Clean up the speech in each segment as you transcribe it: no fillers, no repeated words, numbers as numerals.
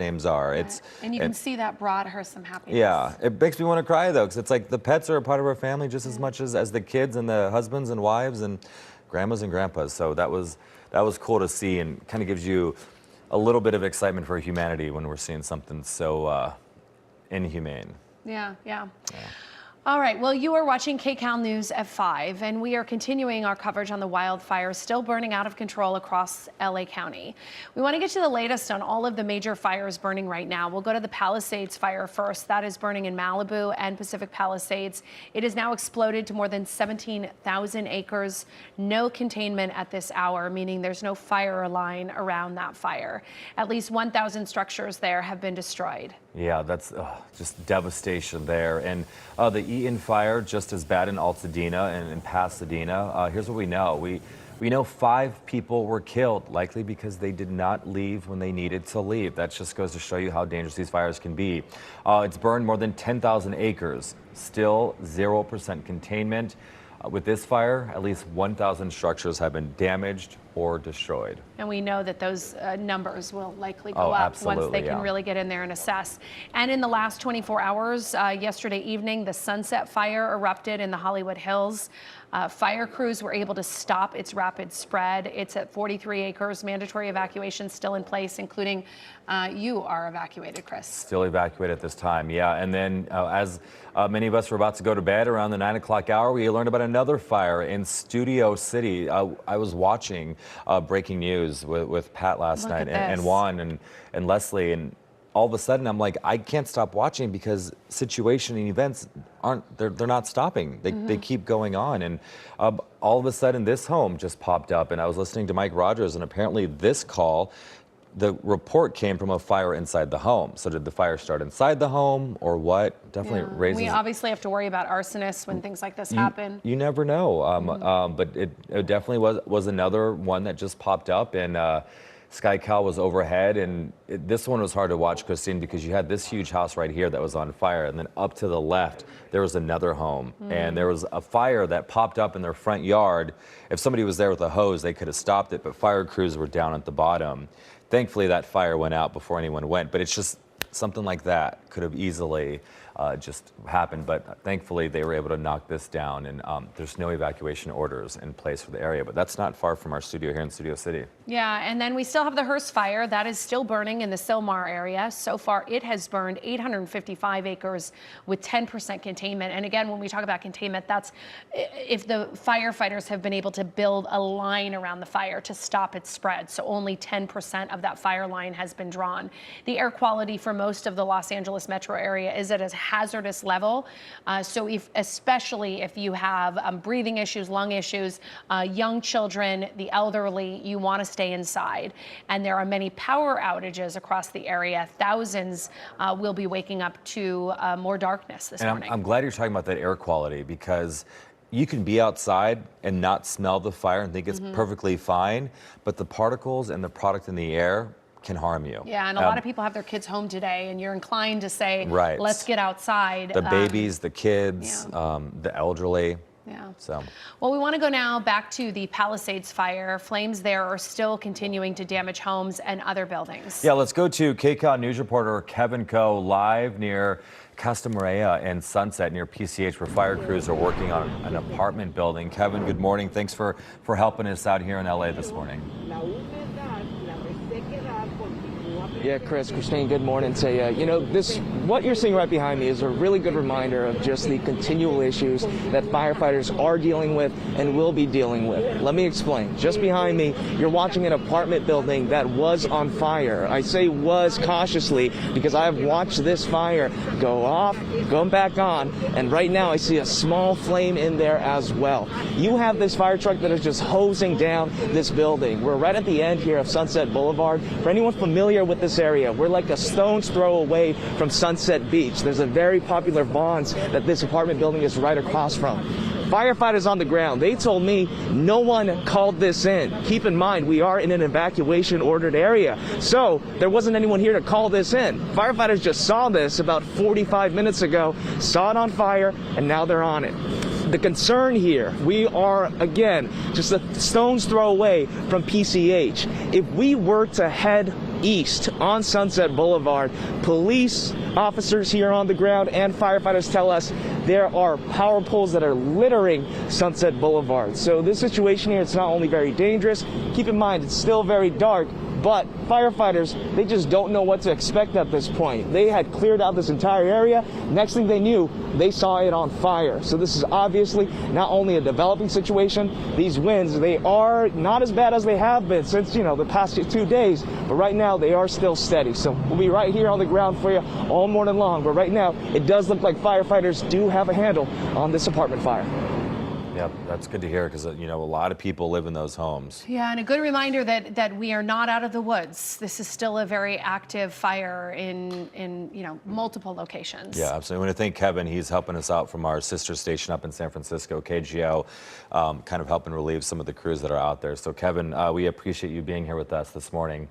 names are. And you can see that brought her some happiness. Yeah, it makes me want to cry though, because it's like the pets are a part of our family just as much as the kids and the husbands and wives and grandmas and grandpas. So that was cool to see, and kind of gives you a little bit of excitement for humanity when we're seeing something so inhumane. Yeah. All right, well, you are watching KCAL News at 5, and we are continuing our coverage on the wildfires still burning out of control across LA County. We want to get to the latest on all of the major fires burning right now. We'll go to the Palisades fire first. That is burning in Malibu and Pacific Palisades. It has now exploded to more than 17,000 acres. No containment at this hour, meaning there's no fire line around that fire. At least 1,000 structures there have been destroyed. Yeah, that's just devastation there. And the Eaton fire, just as bad in Altadena and in Pasadena. Here's what we know. We know 5 people were killed, likely because they did not leave when they needed to leave. That just goes to show you how dangerous these fires can be. It's burned more than 10,000 acres, still 0% containment. With this fire, at least 1,000 structures have been damaged or destroyed. And we know that those numbers will likely go up once they can really get in there and assess. And in the last 24 hours, yesterday evening, the Sunset Fire erupted in the Hollywood Hills. Fire crews were able to stop its rapid spread. It's at 43 acres. Mandatory evacuation still in place, including you are evacuated, Chris. Still evacuated at this time, yeah. And then as many of us were about to go to bed around the 9 o'clock hour, we learned about another fire in Studio City. I was watching breaking news with Pat last night and Juan and Leslie, and all of a sudden I'm like, I can't stop watching because situation and events they're not stopping. They keep going on. And all of a sudden this home just popped up, and I was listening to Mike Rogers, and apparently this call, the report came from a fire inside the home. So did the fire start inside the home or what? Definitely raises... We obviously have to worry about arsonists when things like this happen. You never know. But it definitely was another one that just popped up, and SkyCal was overhead. And this one was hard to watch, Christine, because you had this huge house right here that was on fire. And then up to the left, there was another home. And there was a fire that popped up in their front yard. If somebody was there with a hose, they could have stopped it, but fire crews were down at the bottom. Thankfully, that fire went out before anyone went, but it's just something like that could have easily just happened. But thankfully, they were able to knock this down, and there's no evacuation orders in place for the area. But that's not far from our studio here in Studio City. Yeah, and then we still have the Hearst fire that is still burning in the Sylmar area. So far, it has burned 855 acres with 10% containment. And again, when we talk about containment, that's if the firefighters have been able to build a line around the fire to stop its spread. So only 10% of that fire line has been drawn. The air quality for most of the Los Angeles metro area is at a hazardous level. So especially if you have breathing issues, lung issues, young children, the elderly, you want to stay inside. And there are many power outages across the area. Thousands will be waking up to more darkness this morning. I'm glad you're talking about that air quality, because you can be outside and not smell the fire and think it's perfectly fine, but the particles and the product in the air can harm you. Yeah, and a lot of people have their kids home today, and you're inclined to say, let's get outside. The babies, the kids, the elderly. Yeah. So. Well, we want to go now back to the Palisades fire. Flames there are still continuing to damage homes and other buildings. Yeah, let's go to KCAL News reporter Kevin Coe live near Casa Maria and Sunset near PCH, where fire crews are working on an apartment building. Kevin, good morning. Thanks for helping us out here in LA this morning. Yeah, Chris, Christine, good morning to you. You know, what you're seeing right behind me is a really good reminder of just the continual issues that firefighters are dealing with and will be dealing with. Let me explain. Just behind me, you're watching an apartment building that was on fire. I say was cautiously because I have watched this fire go off, go back on, and right now I see a small flame in there as well. You have this fire truck that is just hosing down this building. We're right at the end here of Sunset Boulevard. For anyone familiar with this area, we're like a stone's throw away from Sunset Beach. There's a very popular Vons that this apartment building is right across from. Firefighters on the ground, they told me no one called this in. Keep in mind, we are in an evacuation ordered area, so there wasn't anyone here to call this in. Firefighters just saw this about 45 minutes ago, saw it on fire, and now they're on it. The concern here, we are, again, just a stone's throw away from PCH. If we were to head east on Sunset Boulevard. Police officers here on the ground and firefighters tell us there are power poles that are littering Sunset Boulevard. So this situation here, it's not only very dangerous, keep in mind it's still very dark, but firefighters, they just don't know what to expect at this point. They had cleared out this entire area. Next thing they knew, they saw it on fire. So this is obviously not only a developing situation, these winds, they are not as bad as they have been since, the past 2 days, but right now they are still steady. So we'll be right here on the ground for you all morning long, but right now it does look like firefighters do have a handle on this apartment fire. Yep, that's good to hear because, a lot of people live in those homes. Yeah, and a good reminder that we are not out of the woods. This is still a very active fire in multiple locations. Yeah, absolutely. I want to thank Kevin. He's helping us out from our sister station up in San Francisco, KGO, kind of helping relieve some of the crews that are out there. So, Kevin, we appreciate you being here with us this morning.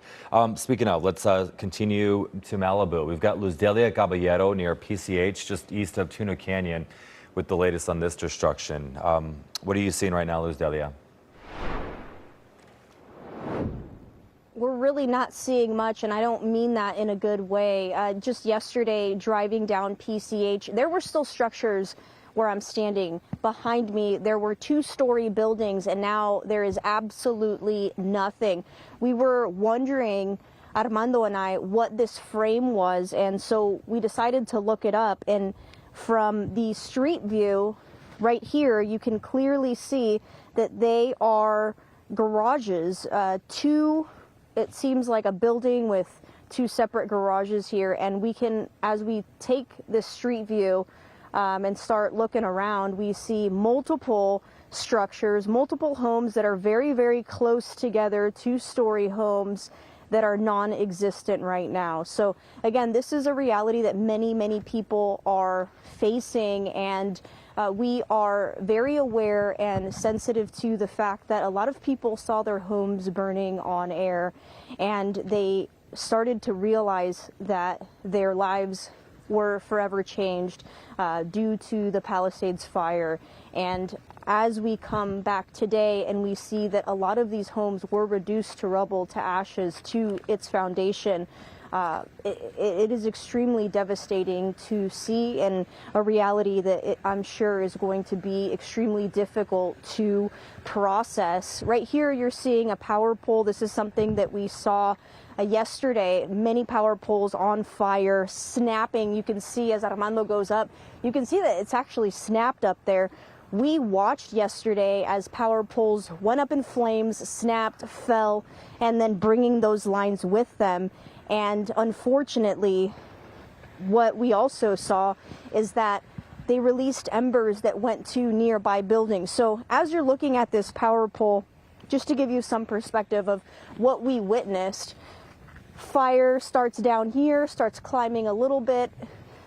Speaking of, let's continue to Malibu. We've got Luz Delia Caballero near PCH, just east of Tuna Canyon, with the latest on this destruction. What are you seeing right now, Luz Delia? We're really not seeing much, and I don't mean that in a good way. Just yesterday, driving down PCH, there were still structures where I'm standing. Behind me, there were 2-story buildings, and now there is absolutely nothing. We were wondering, Armando and I, what this frame was, and so we decided to look it up. And from the street view right here, you can clearly see that they are garages. It seems like a building with 2 separate garages here, and we can, as we take this street view and start looking around, we see multiple structures, multiple homes that are very, very close together, 2-story homes that are non-existent right now. So again, this is a reality that many, many people are facing, and we are very aware and sensitive to the fact that a lot of people saw their homes burning on air, and they started to realize that their lives were forever changed due to the Palisades fire. And as we come back today and we see that a lot of these homes were reduced to rubble, to ashes, to its foundation, it is extremely devastating to see, and a reality that I'm sure is going to be extremely difficult to process. Right here, you're seeing a power pole. This is something that we saw yesterday. Many power poles on fire, snapping. You can see as Armando goes up, you can see that it's actually snapped up there. We watched yesterday as power poles went up in flames, snapped, fell, and then bringing those lines with them. And unfortunately, what we also saw is that they released embers that went to nearby buildings. So as you're looking at this power pole, just to give you some perspective of what we witnessed, fire starts down here, starts climbing a little bit.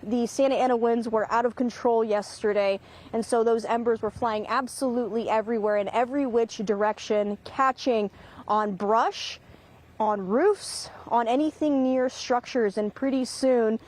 The Santa Ana winds were out of control yesterday, and so those embers were flying absolutely everywhere in every which direction, catching on brush, on roofs, on anything near structures, and pretty soon,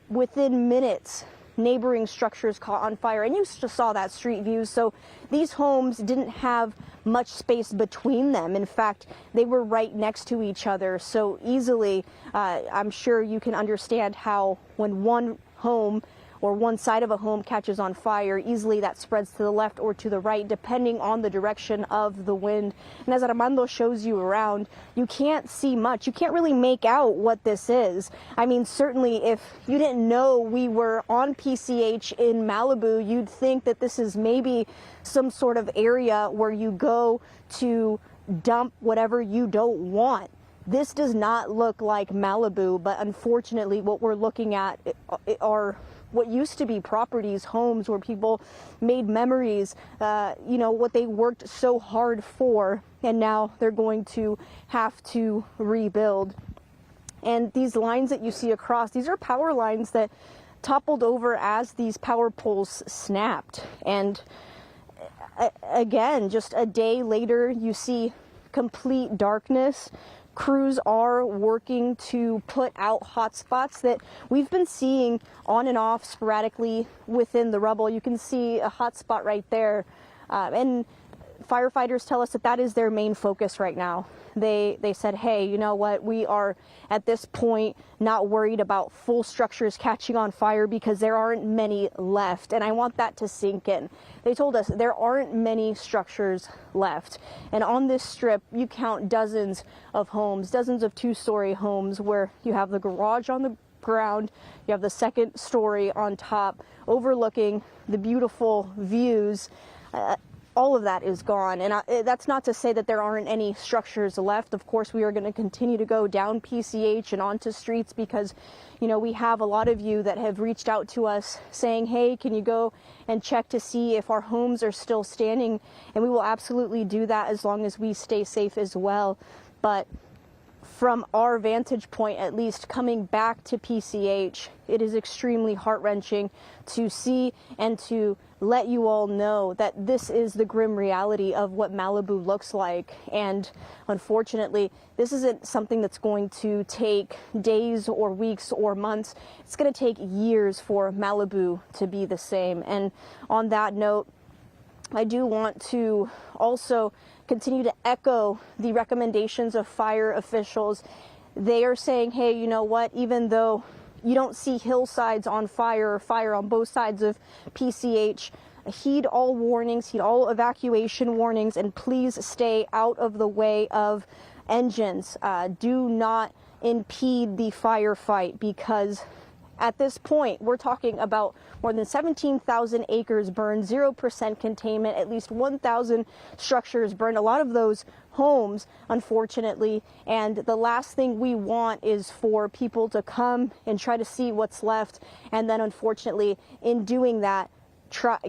within minutes, neighboring structures caught on fire. And you just saw that street view. So these homes didn't have much space between them. In fact, they were right next to each other. So easily, I'm sure you can understand how when one home or one side of a home catches on fire, easily that spreads to the left or to the right, depending on the direction of the wind. And as Armando shows you around, you can't see much. You can't really make out what this is. I mean, certainly if you didn't know we were on PCH in Malibu, you'd think that this is maybe some sort of area where you go to dump whatever you don't want. This does not look like Malibu, but unfortunately what we're looking at are what used to be properties, homes where people made memories, what they worked so hard for, and now they're going to have to rebuild. And these lines that you see across, these are power lines that toppled over as these power poles snapped. And again, just a day later, you see complete darkness. Crews are working to put out hotspots that we've been seeing on and off sporadically within the rubble. You can see a hotspot right there. And firefighters tell us that that is their main focus right now. They said, hey, you know what, we are at this point not worried about full structures catching on fire because there aren't many left. And I want that to sink in. They told us there aren't many structures left. And on this strip, you count dozens of homes, dozens of two-story homes where you have the garage on the ground, you have the second story on top overlooking the beautiful views. All of that is gone, and that's not to say that there aren't any structures left. Of course, we are going to continue to go down PCH and onto streets because, you know, we have a lot of you that have reached out to us saying, hey, can you go and check to see if our homes are still standing? And we will absolutely do that as long as we stay safe as well. But from our vantage point, at least coming back to PCH, it is extremely heart-wrenching to see and to let you all know that this is the grim reality of what Malibu looks like. And unfortunately, this isn't something that's going to take days or weeks or months. It's going to take years for Malibu to be the same. And on that note, I do want to also continue to echo the recommendations of fire officials. They are saying, hey, you know what, even though you don't see hillsides on fire or fire on both sides of PCH, heed all warnings, heed all evacuation warnings, and please stay out of the way of engines. Do not impede the firefight, because at this point, we're talking about more than 17,000 acres burned, 0% containment, at least 1,000 structures burned, a lot of those homes, unfortunately. And the last thing we want is for people to come and try to see what's left. And then, unfortunately, in doing that,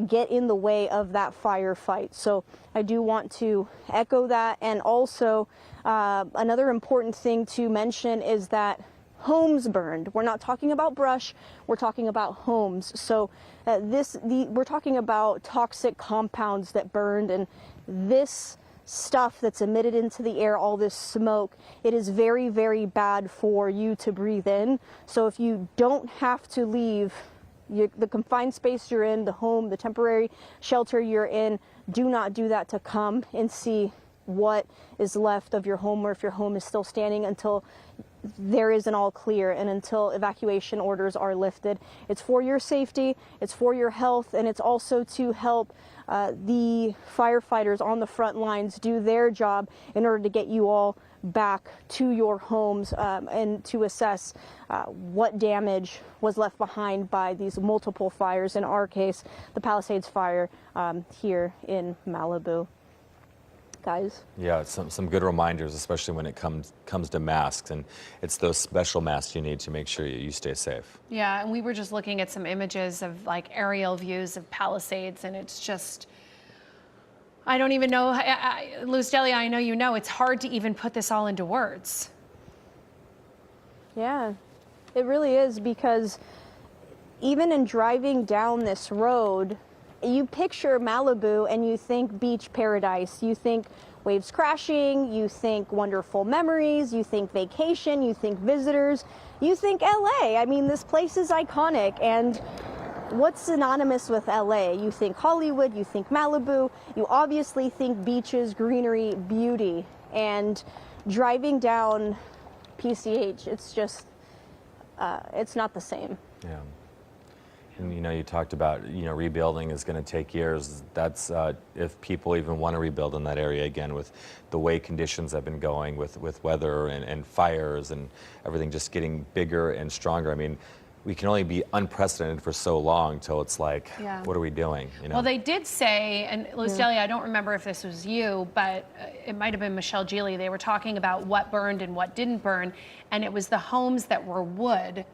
get in the way of that firefight. So I do want to echo that. And also, another important thing to mention is that homes burned. We're not talking about brush, we're talking about homes. So we're talking about toxic compounds that burned, and this stuff that's emitted into the air, all this smoke, it is very, very bad for you to breathe in. So if you don't have to leave the confined space you're in, the home, the temporary shelter you're in, do not do that to come and see what is left of your home, or if your home is still standing, until there is an all clear and until evacuation orders are lifted. It's for your safety, it's for your health, and it's also to help the firefighters on the front lines do their job in order to get you all back to your homes and to assess what damage was left behind by these multiple fires. In our case, the Palisades fire here in Malibu. Guys. Yeah, some good reminders, especially when it comes to masks, and it's those special masks you need to make sure you stay safe. Yeah, and we were just looking at some images of like aerial views of Palisades, and it's just, I don't even know, Luz Delia, I know you know, it's hard to even put this all into words. Yeah, it really is, because even in driving down this road, you picture Malibu and you think beach paradise, you think waves crashing, you think wonderful memories, you think vacation, you think visitors, you think LA. I mean, this place is iconic, and what's synonymous with LA? You think Hollywood, you think Malibu, you obviously think beaches, greenery, beauty. And driving down PCH, it's just, it's not the same. Yeah. And, you know, you talked about, you know, rebuilding is going to take years. That's if people even want to rebuild in that area again, with the way conditions have been going with weather and fires and everything just getting bigger and stronger. I mean, we can only be unprecedented for so long till it's like, yeah, what are we doing? You know? Well, they did say, and Luz Delia, I don't remember if this was you, but it might have been Michelle Geely. They were talking about what burned and what didn't burn, and it was the homes that were wood.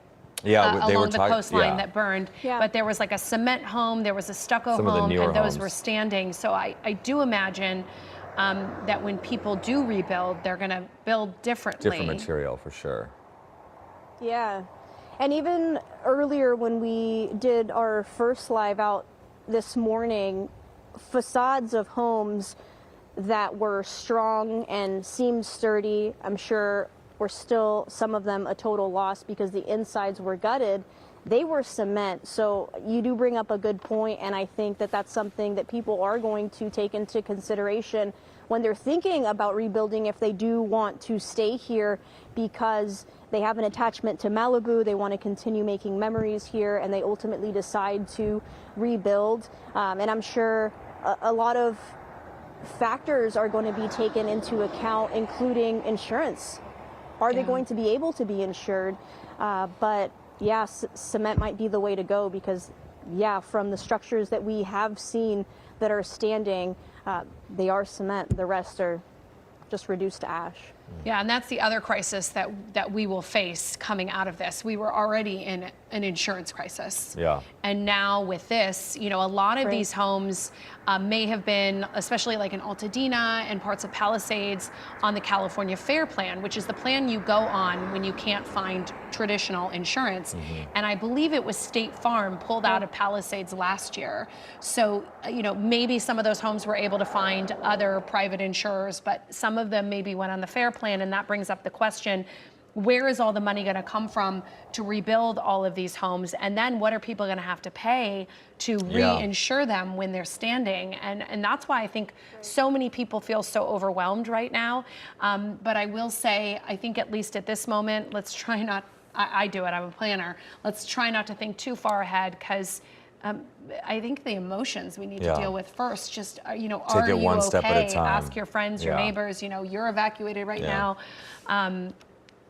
Yeah, along the coastline that burned. Yeah. But there was like a cement home, there was a stucco home, and those were standing. So I do imagine that when people do rebuild, they're going to build differently. Different material, for sure. Yeah. And even earlier when we did our first live out this morning, facades of homes that were strong and seemed sturdy, I'm sure were still, some of them, a total loss because the insides were gutted. they were cement. So you do bring up a good point, and I think that that's something that people are going to take into consideration when they're thinking about rebuilding, if they do want to stay here because they have an attachment to Malibu, they want to continue making memories here, and they ultimately decide to rebuild. And I'm sure a lot of factors are going to be taken into account, including insurance. Are they going to be able to be insured? But yeah, cement might be the way to go because, yeah, from the structures that we have seen that are standing, they are cement. The rest are just reduced to ash. Yeah, and that's the other crisis that we will face coming out of this. We were already in an insurance crisis. Yeah. And now with this, you know, a lot of these homes may have been, especially like in Altadena and parts of Palisades, on the California Fair Plan, which is the plan you go on when you can't find traditional insurance. And I believe it was State Farm pulled out of Palisades last year. So, you know, maybe some of those homes were able to find other private insurers, but some of them maybe went on the Fair Plan, and that brings up the question, where is all the money going to come from to rebuild all of these homes? And then what are people going to have to pay to reinsure them when they're standing? And that's why I think so many people feel so overwhelmed right now. But I will say, I think at least at this moment, let's try not, I do it, I'm a planner. Let's try not to think too far ahead, because I think the emotions we need to deal with first. Just, you know, Take are it you one okay? step at a time. Ask your friends, your neighbors, you know, you're evacuated right now.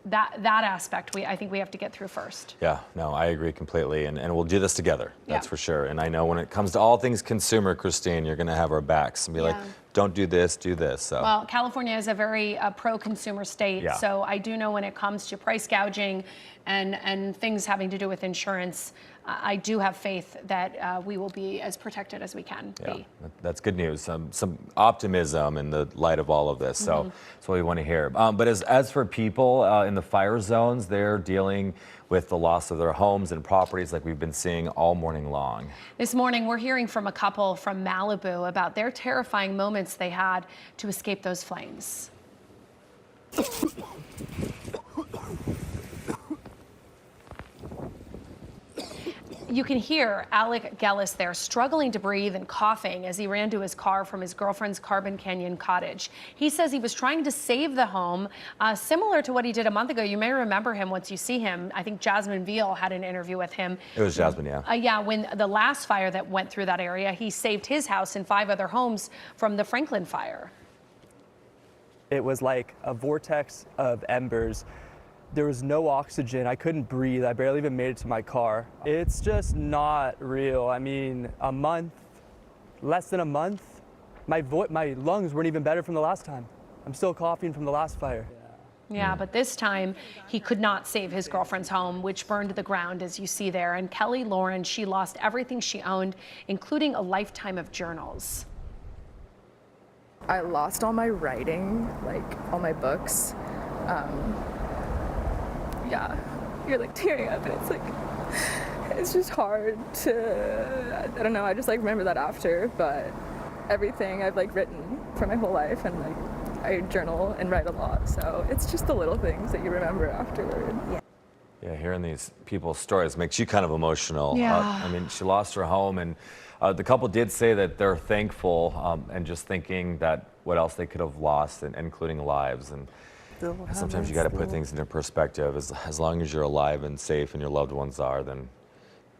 That aspect, I think we have to get through first. Yeah, no, I agree completely, and we'll do this together, that's Yeah. for sure. And I know when it comes to all things consumer, Christine, you're going to have our backs and be like, don't do this, do this. So. Well, California is a very pro-consumer state, Yeah. so I do know when it comes to price gouging and things having to do with insurance, I do have faith that we will be as protected as we can be. That's good news. Some optimism in the light of all of this. So that's what we want to hear. But as for people in the fire zones, they're dealing with the loss of their homes and properties like we've been seeing all morning long. This morning, we're hearing from a couple from Malibu about their terrifying moments they had to escape those flames. You can hear Alec Gellis there struggling to breathe and coughing as he ran to his car from his girlfriend's Carbon Canyon cottage. He says he was trying to save the home, similar to what he did a month ago. You may remember him once you see him. I think Jasmine Veal had an interview with him. It was Jasmine, yeah. Yeah, when the last fire that went through that area, he saved his house and 5 other homes from the Franklin fire. It was like a vortex of embers. There was no oxygen. I couldn't breathe. I barely even made it to my car. It's just not real. I mean, a month, less than a month, my lungs weren't even better from the last time. I'm still coughing from the last fire. Yeah, but this time he could not save his girlfriend's home, which burned to the ground, as you see there. And Kelly Lauren, she lost everything she owned, including a lifetime of journals. I lost all my writing, like all my books. Yeah, you're like tearing up, and it's like, it's just hard to, I don't know, I just like remember that after, but everything I've like written for my whole life, and like I journal and write a lot, so it's just the little things that you remember afterward. Yeah, hearing these people's stories makes you kind of emotional. Yeah. I mean, she lost her home, and the couple did say that they're thankful and just thinking that what else they could have lost, and including lives. And sometimes you got to put things into perspective. As long as you're alive and safe and your loved ones are, then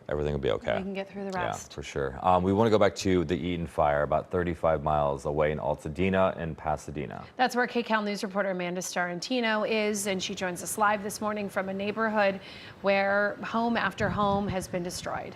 everything will be okay. We can get through the rest. Yeah, for sure. We want to go back to the Eaton fire, about 35 miles away in Altadena and Pasadena. That's where KCAL News reporter Amanda Starantino is, and she joins us live this morning from a neighborhood where home after home has been destroyed.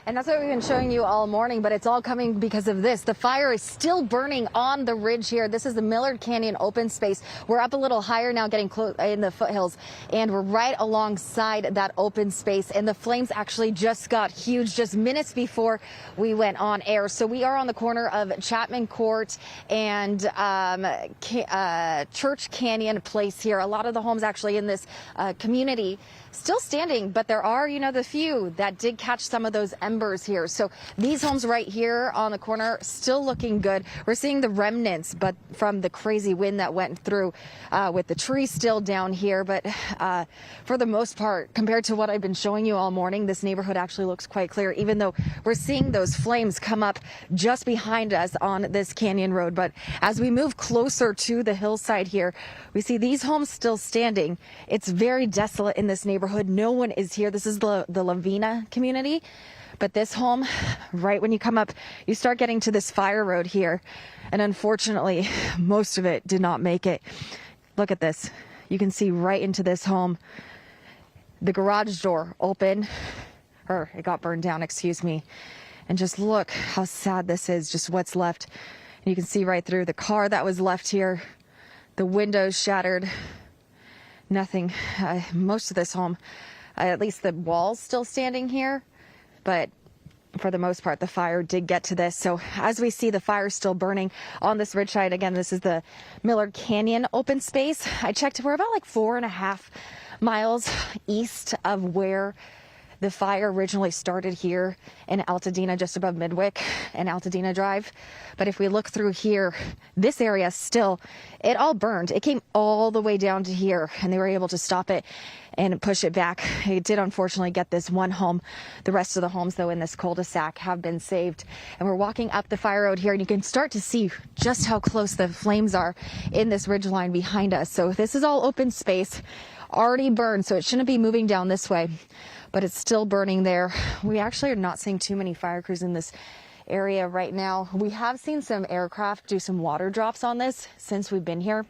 And that's what we've been showing you all morning, but it's all coming because of this. The fire is still burning on the ridge here. This is the Millard Canyon open space. We're up a little higher now, getting close in the foothills, and we're right alongside that open space. And the flames actually just got huge just minutes before we went on air. So we are on the corner of Chapman Court and Church Canyon Place here. A lot of the homes actually in this community still standing, but there are, you know, the few that did catch some of those embers embers here. So these homes right here on the corner still looking good. We're seeing the remnants, but from the crazy wind that went through with the tree still down here. But for the most part, compared to what I've been showing you all morning, this neighborhood actually looks quite clear, even though we're seeing those flames come up just behind us on this canyon road. But as we move closer to the hillside here, we see these homes still standing. It's very desolate in this neighborhood. No one is here. This is the Lavina community. But this home, right when you come up, you start getting to this fire road here. And unfortunately, most of it did not make it. Look at this. You can see right into this home. The garage door open, or it got burned down, excuse me. And just look how sad this is, just what's left. And you can see right through the car that was left here. The windows shattered. Nothing. Most of this home, at least the walls still standing here. But for the most part, the fire did get to this. So as we see the fire still burning on this ridge side, again, this is the Millard Canyon open space. I checked, we're about like 4.5 miles east of where the fire originally started here in Altadena, just above Midwick and Altadena Drive. But if we look through here, this area still, it all burned. It came all the way down to here, and they were able to stop it and push it back. It did unfortunately get this one home. The rest of the homes, though, in this cul-de-sac have been saved. And we're walking up the fire road here, and you can start to see just how close the flames are in this ridge line behind us. So this is all open space, already burned, so it shouldn't be moving down this way. But it's still burning there. We actually are not seeing too many fire crews in this area right now. We have seen some aircraft do some water drops on this since we've been here.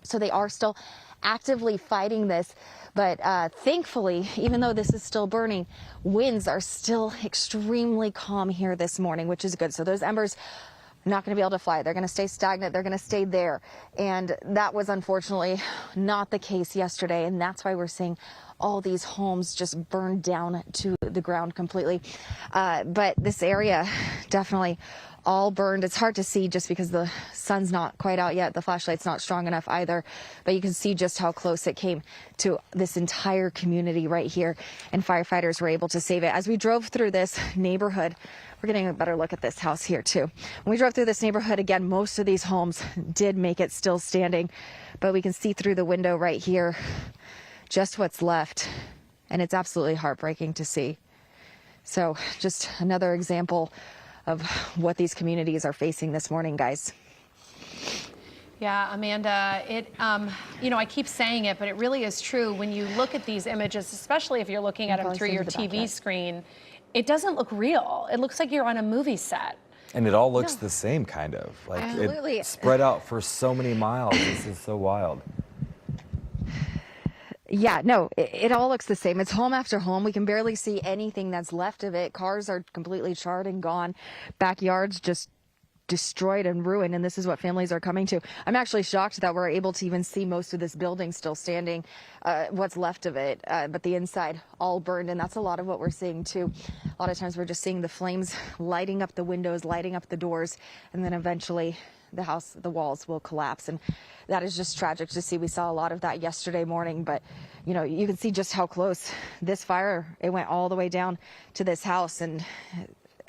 So they are still actively fighting this. But thankfully, even though this is still burning, winds are still extremely calm here this morning, which is good. So those embers are not going to be able to fly. They're going to stay stagnant. They're going to stay there. And that was unfortunately not the case yesterday. And that's why we're seeing all these homes just burned down to the ground completely. But this area definitely all burned. It's hard to see just because the sun's not quite out yet. The flashlight's not strong enough either. But you can see just how close it came to this entire community right here. And firefighters were able to save it. As we drove through this neighborhood, we're getting a better look at this house here too. When we drove through this neighborhood, again, most of these homes did make it still standing. But we can see through the window right here just what's left, and it's absolutely heartbreaking to see. So just another example of what these communities are facing this morning, guys. Yeah, Amanda, I keep saying it, but it really is true. When you look at these images, especially if you're looking at them through your TV screen, it doesn't look real. It looks like you're on a movie set. And it all looks the same, kind of. Like Absolutely. It spread out for so many miles. This is so wild. Yeah, no, it all looks the same. It's home after home. We can barely see anything that's left of it. Cars are completely charred and gone. Backyards just destroyed and ruined, and this is what families are coming to. I'm actually shocked that we're able to even see most of this building still standing, what's left of it, but the inside all burned, and that's a lot of what we're seeing too. A lot of times we're just seeing the flames lighting up the windows, lighting up the doors, and then eventually the walls will collapse, and that is just tragic to see. We saw a lot of that yesterday morning, but you can see just how close this fire, it went all the way down to this house, and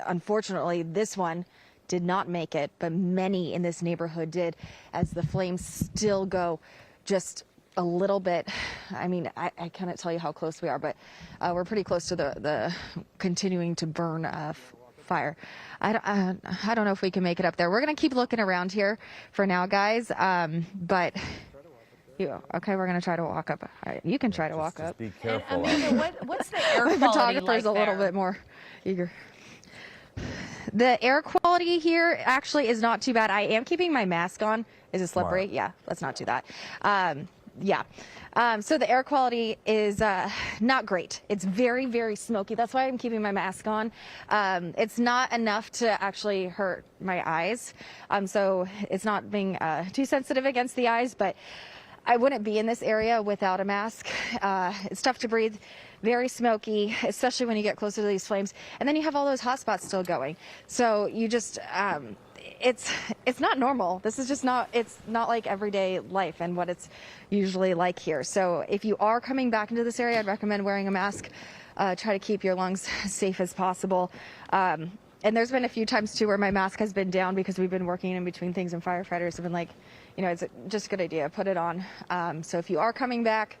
unfortunately this one did not make it, but many in this neighborhood did, as the flames still go just a little bit. I mean, I cannot tell you how close we are, but we're pretty close to the continuing to burn fire. I don't know if we can make it up there. We're going to keep looking around here for now, guys. But okay, we're going to try to walk up. You can try to walk up. Be careful. Amanda, what's the air quality The photographer's like a little bit more eager. The air quality here actually is not too bad. I am keeping my mask on. Is it slippery? Smart. Yeah, let's not do that. So the air quality is not great. It's very, very smoky. That's why I'm keeping my mask on. It's not enough to actually hurt my eyes. So it's not being too sensitive against the eyes, but I wouldn't be in this area without a mask. It's tough to breathe, very smoky, especially when you get closer to these flames. And then you have all those hot spots still going. So you just, it's not normal. This is just not, it's not like everyday life and what it's usually like here. So if you are coming back into this area, I'd recommend wearing a mask. Try to keep your lungs safe as possible. And there's been a few times too where my mask has been down because we've been working in between things and firefighters have been like, you know, it's just a good idea, put it on. So if you are coming back,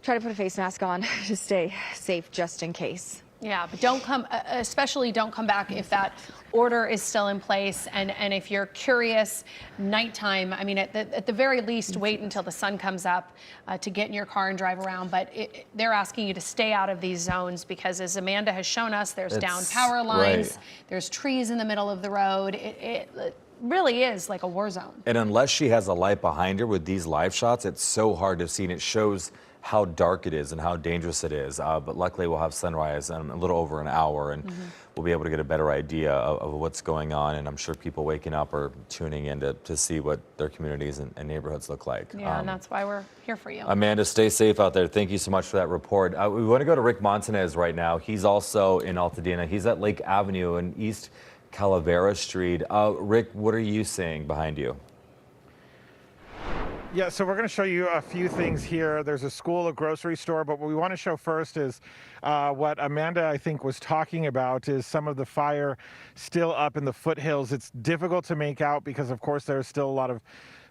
try to put a face mask on to stay safe just in case. Yeah, but don't come, especially don't come back if that order is still in place. And if you're curious, nighttime, I mean, at the very least, wait until the sun comes up to get in your car and drive around. But they're asking you to stay out of these zones because, as Amanda has shown us, there's down power lines, right. There's trees in the middle of the road. It really is like a war zone. And unless she has a light behind her with these live shots, it's so hard to see, and it shows how dark it is and how dangerous it is. But luckily we'll have sunrise in a little over an hour, and we'll be able to get a better idea of what's going on. And I'm sure people waking up are tuning in to see what their communities and neighborhoods look like. Yeah, and that's why we're here for you. Amanda, stay safe out there. Thank you so much for that report. We want to go to Rick Montanez right now. He's also in Altadena. He's at Lake Avenue and East Calavera Street. Rick, what are you seeing behind you? Yeah, so we're going to show you a few things here. There's a school, a grocery store, but what we want to show first is what Amanda, I think, was talking about is some of the fire still up in the foothills. It's difficult to make out because, of course, there's still a lot of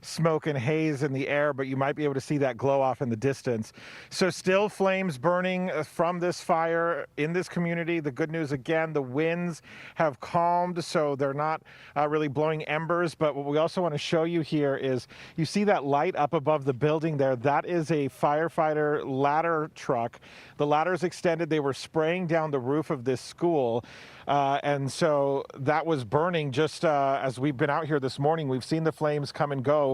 smoke and haze in the air, but you might be able to see that glow off in the distance. So still flames burning from this fire in this community. The good news, again, the winds have calmed, so they're not really blowing embers. But what we also want to show you here is you see that light up above the building there. That is a firefighter ladder truck. The ladder is extended. They were spraying down the roof of this school. And so that was burning just as we've been out here this morning. We've seen the flames come and go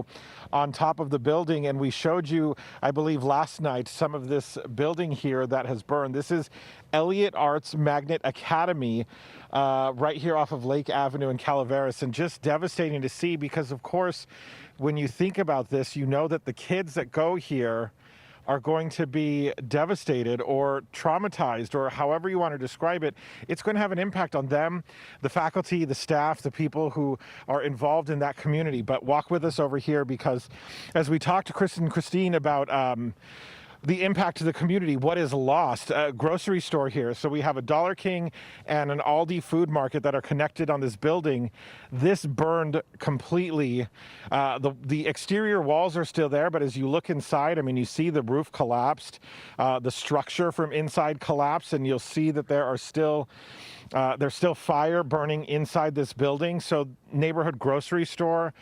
on top of the building. And we showed you, I believe, last night, some of this building here that has burned. This is Elliott Arts Magnet Academy right here off of Lake Avenue in Calaveras. And just devastating to see because, of course, when you think about this, you know that the kids that go here are going to be devastated or traumatized, or however you want to describe it. It's going to have an impact on them, the faculty, the staff, the people who are involved in that community. But walk with us over here because as we talk to Chris and Christine about the impact to the community, what is lost. A grocery store here. So we have a Dollar King and an Aldi food market that are connected on this building. This burned completely. The exterior walls are still there, but as you look inside, I mean, you see the roof collapsed, the structure from inside collapsed, and you'll see that there's still fire burning inside this building. So neighborhood grocery store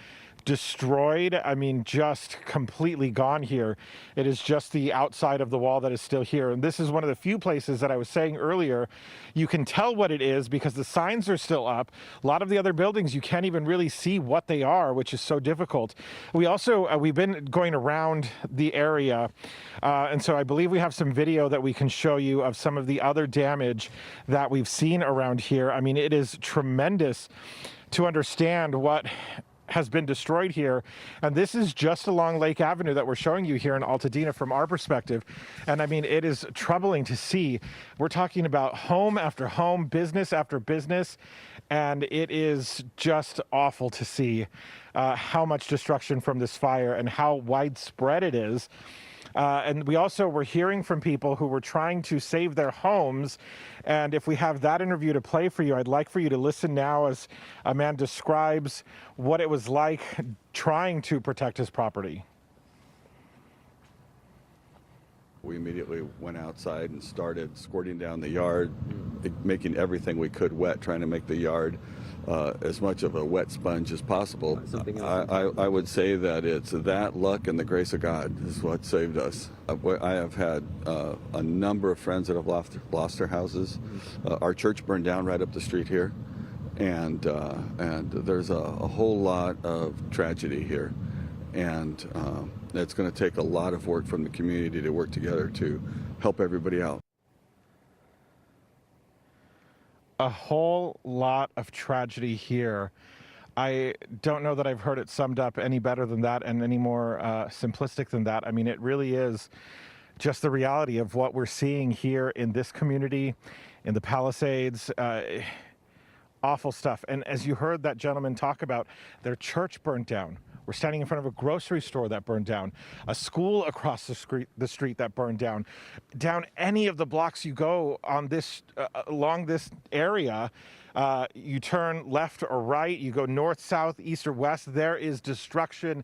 destroyed. I mean, just completely gone here. It is just the outside of the wall that is still here. And this is one of the few places that I was saying earlier, you can tell what it is because the signs are still up. A lot of the other buildings, you can't even really see what they are, which is so difficult. We also, we've been going around the area. And so I believe we have some video that we can show you of some of the other damage that we've seen around here. I mean, it is tremendous to understand what has been destroyed here. And this is just along Lake Avenue that we're showing you here in Altadena from our perspective. And I mean, it is troubling to see. We're talking about home after home, business after business, and it is just awful to see how much destruction from this fire and how widespread it is. And we also were hearing from people who were trying to save their homes. And if we have that interview to play for you, I'd like for you to listen now as a man describes what it was like trying to protect his property. We immediately went outside and started squirting down the yard, making everything we could wet, trying to make the yard as much of a wet sponge as possible. I would say that it's that, luck, and the grace of God is what saved us. I have had a number of friends that have lost their houses. Our church burned down right up the street here, and there's a whole lot of tragedy here. And it's going to take a lot of work from the community to work together to help everybody out. A whole lot of tragedy here. I don't know that I've heard it summed up any better than that and any more simplistic than that. I mean, it really is just the reality of what we're seeing here in this community, in the Palisades. Awful stuff. And as you heard that gentleman talk about, their church burnt down. We're standing in front of a grocery store that burned down, a school across the street that burned down. Down any of the blocks you go on this along this area, you turn left or right, you go north, south, east, or west, there is destruction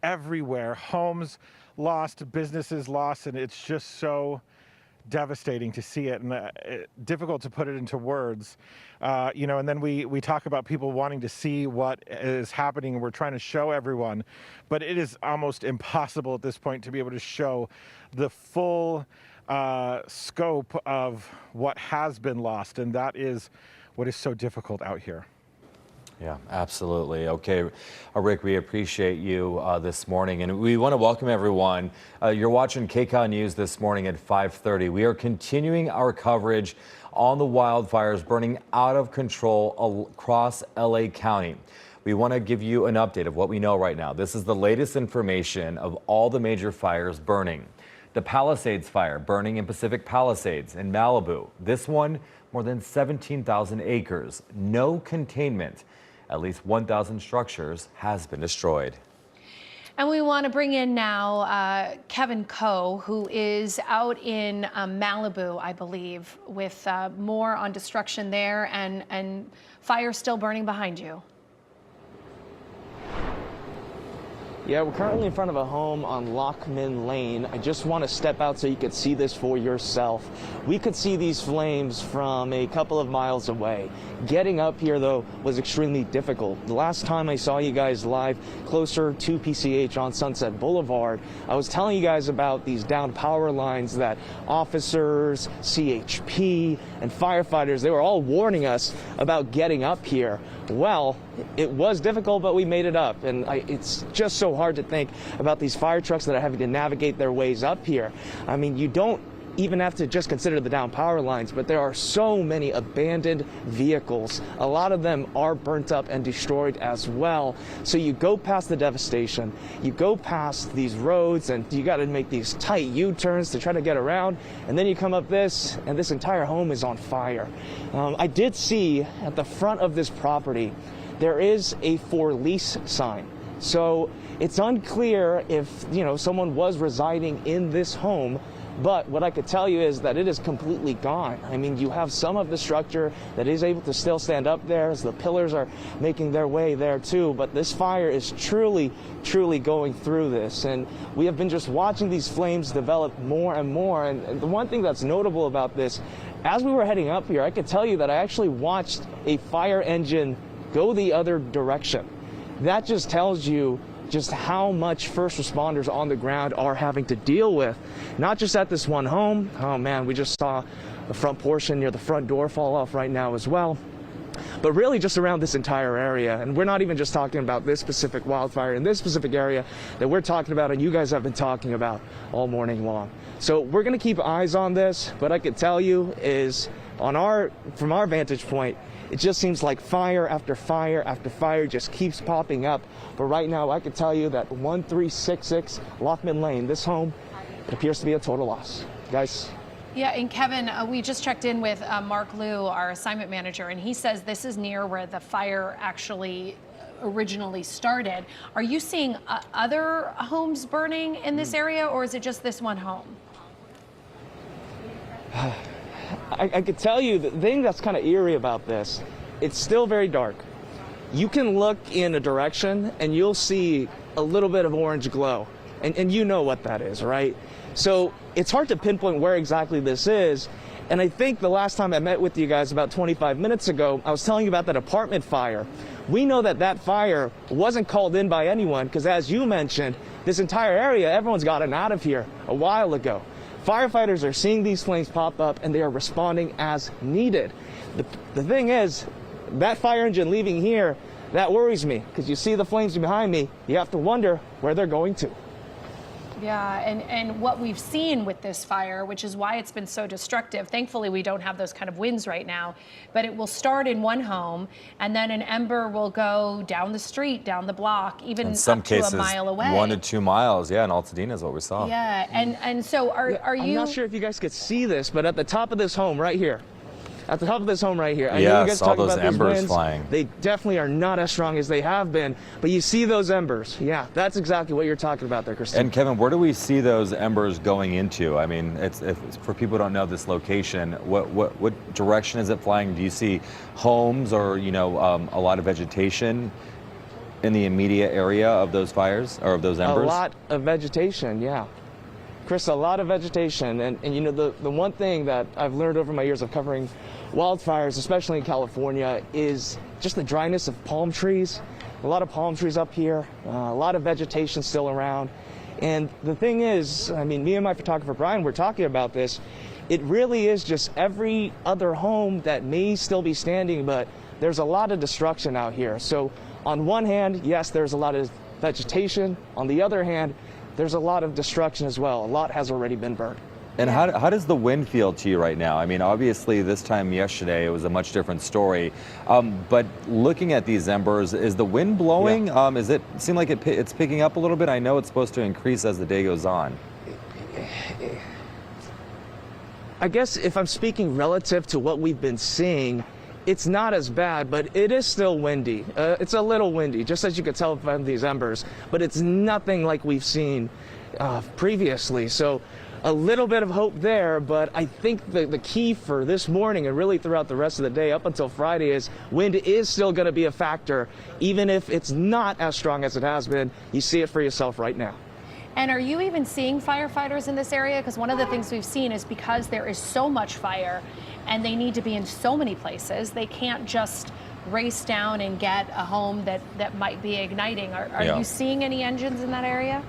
everywhere. Homes lost, businesses lost, and it's just so devastating to see it, and difficult to put it into words. And then we talk about people wanting to see what is happening, and we're trying to show everyone, but it is almost impossible at this point to be able to show the full scope of what has been lost, and that is what is so difficult out here. Yeah, absolutely. Okay, Rick, we appreciate you this morning, and we want to welcome everyone. You're watching KCAL News this morning at 5:30. We are continuing our coverage on the wildfires burning out of control across LA County. We want to give you an update of what we know right now. This is the latest information of all the major fires burning. The Palisades fire burning in Pacific Palisades in Malibu. This one, more than 17,000 acres. No containment. At least 1,000 structures has been destroyed. And we want to bring in now Kevin Coe, who is out in Malibu, I believe, with more on destruction there and fire still burning behind you. Yeah, we're currently in front of a home on Lockman Lane. I just want to step out so you could see this for yourself. We could see these flames from a couple of miles away. Getting up here, though, was extremely difficult. The last time I saw you guys live closer to PCH on Sunset Boulevard, I was telling you guys about these downed power lines that officers, CHP, and firefighters, they were all warning us about getting up here. Well, it was difficult, but we made it up, and it's just so hard to think about these fire trucks that are having to navigate their ways up here. I mean, you don't even have to just consider the down power lines, but there are so many abandoned vehicles. A lot of them are burnt up and destroyed as well. So you go past the devastation, you go past these roads, and you got to make these tight U-turns to try to get around, and then you come up this, and this entire home is on fire. I did see at the front of this property, there is a for lease sign. So it's unclear if, someone was residing in this home. But what I could tell you is that it is completely gone. I mean, you have some of the structure that is able to still stand up there as the pillars are making their way there too. But this fire is truly, truly going through this. And we have been just watching these flames develop more and more. And the one thing that's notable about this, as we were heading up here, I could tell you that I actually watched a fire engine go the other direction. That just tells you just how much first responders on the ground are having to deal with, not just at this one home. Oh man, we just saw the front portion near the front door fall off right now as well, but really just around this entire area. And we're not even just talking about this specific wildfire in this specific area that we're talking about and you guys have been talking about all morning long. So we're going to keep eyes on this. What I could tell you is from our vantage point, it just seems like fire after fire after fire just keeps popping up. But right now, I can tell you that 1366 Lockman Lane, this home, it appears to be a total loss. Guys? Yeah, and Kevin, we just checked in with Mark Liu, our assignment manager, and he says this is near where the fire actually originally started. Are you seeing other homes burning in this area, or is it just this one home? I could tell you the thing that's kind of eerie about this, it's still very dark. You can look in a direction and you'll see a little bit of orange glow. And you know what that is, right? So it's hard to pinpoint where exactly this is. And I think the last time I met with you guys about 25 minutes ago, I was telling you about that apartment fire. We know that that fire wasn't called in by anyone because, as you mentioned, this entire area, everyone's gotten out of here a while ago. Firefighters are seeing these flames pop up and they are responding as needed. The thing is, that fire engine leaving here, that worries me because you see the flames behind me. You have to wonder where they're going to. Yeah, and what we've seen with this fire, which is why it's been so destructive, thankfully we don't have those kind of winds right now, but it will start in one home and then an ember will go down the street, down the block, even In some up to cases, a mile away. 1 to 2 miles. Yeah, in Altadena is what we saw. Yeah, and so are you... I'm not sure if you guys could see this, but at the top of this home right here, I know you guys Yes, all talk those about these embers winds. flying. They definitely are not as strong as they have been, but you see those embers. Yeah, that's exactly what you're talking about there, Christine. And Kevin, where do we see those embers going into? I mean, it's for people who don't know this location, what direction is it flying? Do you see homes or, you know, a lot of vegetation in the immediate area of those fires or of those embers? A lot of vegetation, yeah. Chris, a lot of vegetation. And you know, the one thing that I've learned over my years of covering wildfires, especially in California, is just the dryness of palm trees. A lot of palm trees up here, a lot of vegetation still around. And the thing is, I mean, me and my photographer Brian were talking about this. It really is just every other home that may still be standing, but there's a lot of destruction out here. So on one hand, yes, there's a lot of vegetation. On the other hand, there's a lot of destruction as well. A lot has already been burned. And how does the wind feel to you right now? I mean, obviously this time yesterday it was a much different story. But looking at these embers, is the wind blowing? Yeah. Is it seem like it's picking up a little bit? I know it's supposed to increase as the day goes on. I guess if I'm speaking relative to what we've been seeing, it's not as bad, but it is still windy. It's a little windy, just as you could tell from these embers, but it's nothing like we've seen previously. So a little bit of hope there, but I think the key for this morning and really throughout the rest of the day up until Friday is wind is still going to be a factor, even if it's not as strong as it has been. You see it for yourself right now. And are you even seeing firefighters in this area? Because one of the things we've seen is because there is so much fire and they need to be in so many places, they can't just race down and get a home that might be igniting. Are you seeing any engines in that area?